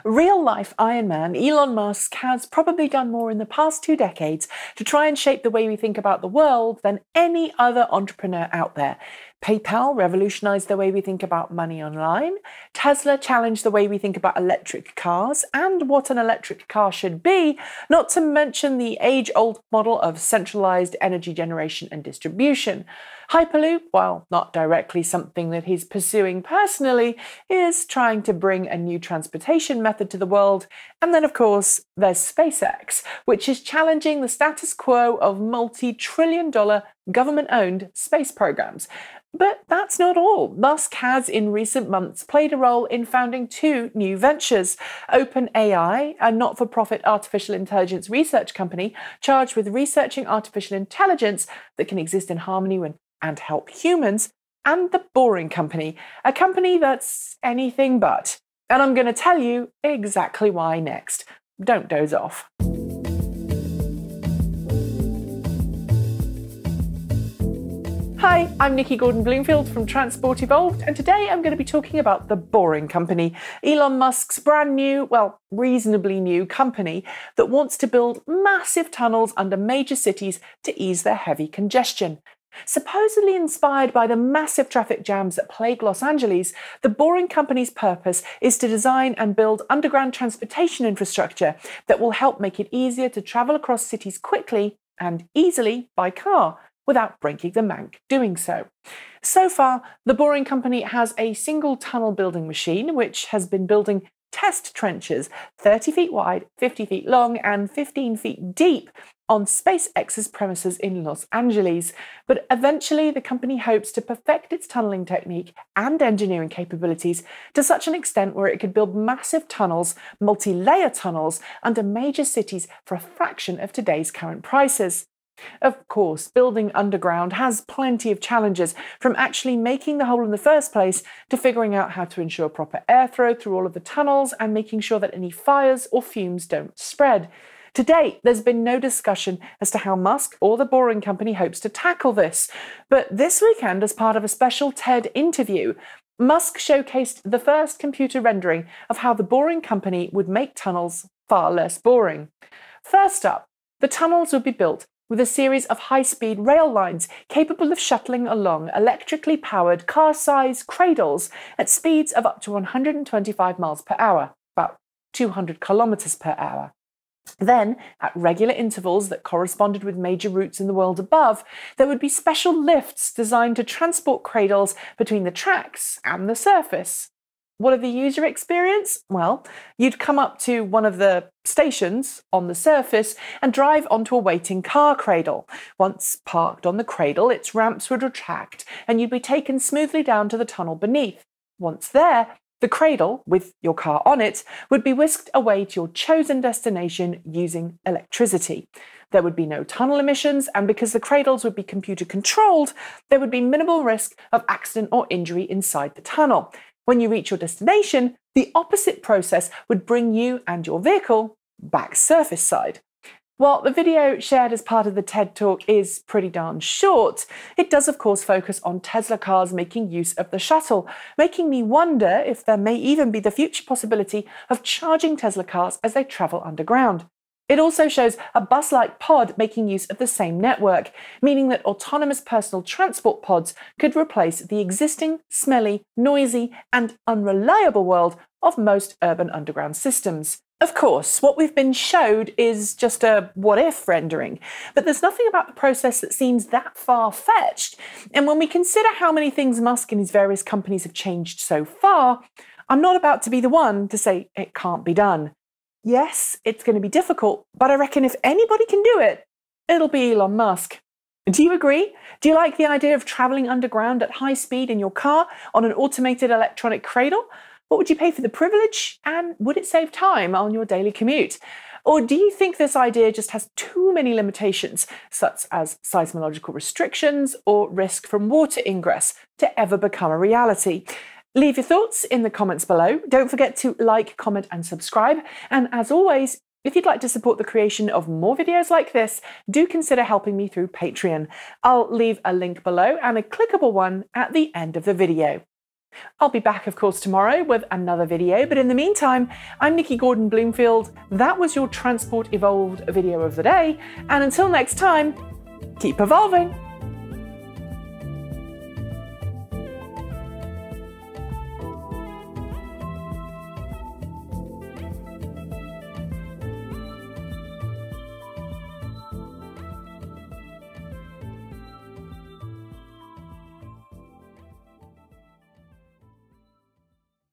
Real-life Iron Man Elon Musk has probably done more in the past 2 decades to try and shape the way we think about the world than any other entrepreneur out there. PayPal revolutionized the way we think about money online, Tesla challenged the way we think about electric cars and what an electric car should be, not to mention the age-old model of centralized energy generation and distribution. Hyperloop, while not directly something that he's pursuing personally, is trying to bring a new transportation method to the world. And then, of course, there's SpaceX, which is challenging the status quo of multi-trillion-dollar government-owned space programs. But that's not all. Musk has, in recent months, played a role in founding 2 new ventures. OpenAI, a not-for-profit artificial intelligence research company charged with researching artificial intelligence that can exist in harmony with and help humans, and The Boring Company, a company that's anything but. And I'm going to tell you exactly why next. Don't doze off. Hi, I'm Nikki Gordon-Bloomfield from Transport Evolved, and today I'm going to be talking about The Boring Company, Elon Musk's brand new, well, reasonably new company that wants to build massive tunnels under major cities to ease their heavy congestion. Supposedly inspired by the massive traffic jams that plague Los Angeles, The Boring Company's purpose is to design and build underground transportation infrastructure that will help make it easier to travel across cities quickly and easily by car, without breaking the bank doing so. So far, The Boring Company has a single tunnel building machine which has been building test trenches 30 feet wide, 50 feet long, and 15 feet deep on SpaceX's premises in Los Angeles. But eventually, the company hopes to perfect its tunneling technique and engineering capabilities to such an extent where it could build massive tunnels, multi-layer tunnels, under major cities for a fraction of today's current prices. Of course, building underground has plenty of challenges, from actually making the hole in the first place to figuring out how to ensure proper airflow through all of the tunnels and making sure that any fires or fumes don't spread. To date, there's been no discussion as to how Musk or The Boring Company hopes to tackle this. But this weekend, as part of a special TED interview, Musk showcased the first computer rendering of how The Boring Company would make tunnels far less boring. First up, the tunnels would be built with a series of high-speed rail lines capable of shuttling along electrically powered car-sized cradles at speeds of up to 125 miles per hour, about 200 kilometers per hour. Then, at regular intervals that corresponded with major routes in the world above, there would be special lifts designed to transport cradles between the tracks and the surface. What of the user experience? Well, you'd come up to one of the stations on the surface and drive onto a waiting car cradle. Once parked on the cradle, its ramps would retract and you'd be taken smoothly down to the tunnel beneath. Once there, the cradle, with your car on it, would be whisked away to your chosen destination using electricity. There would be no tunnel emissions, and because the cradles would be computer controlled, there would be minimal risk of accident or injury inside the tunnel. When you reach your destination, the opposite process would bring you and your vehicle back surface side. While the video shared as part of the TED Talk is pretty darn short, it does of course focus on Tesla cars making use of the shuttle, making me wonder if there may even be the future possibility of charging Tesla cars as they travel underground. It also shows a bus-like pod making use of the same network, meaning that autonomous personal transport pods could replace the existing, smelly, noisy, and unreliable world of most urban underground systems. Of course, what we've been showed is just a what-if rendering, but there's nothing about the process that seems that far-fetched. And when we consider how many things Musk and his various companies have changed so far, I'm not about to be the one to say it can't be done. Yes, it's going to be difficult, but I reckon if anybody can do it, it'll be Elon Musk. Do you agree? Do you like the idea of travelling underground at high speed in your car on an automated electronic cradle? What would you pay for the privilege? And would it save time on your daily commute? Or do you think this idea just has too many limitations, such as seismological restrictions or risk from water ingress, to ever become a reality? Leave your thoughts in the comments below. Don't forget to like, comment, and subscribe. And as always, if you'd like to support the creation of more videos like this, do consider helping me through Patreon. I'll leave a link below and a clickable one at the end of the video. I'll be back, of course, tomorrow with another video, but in the meantime, I'm Nikki Gordon-Bloomfield. That was your Transport Evolved video of the day, and until next time, keep evolving!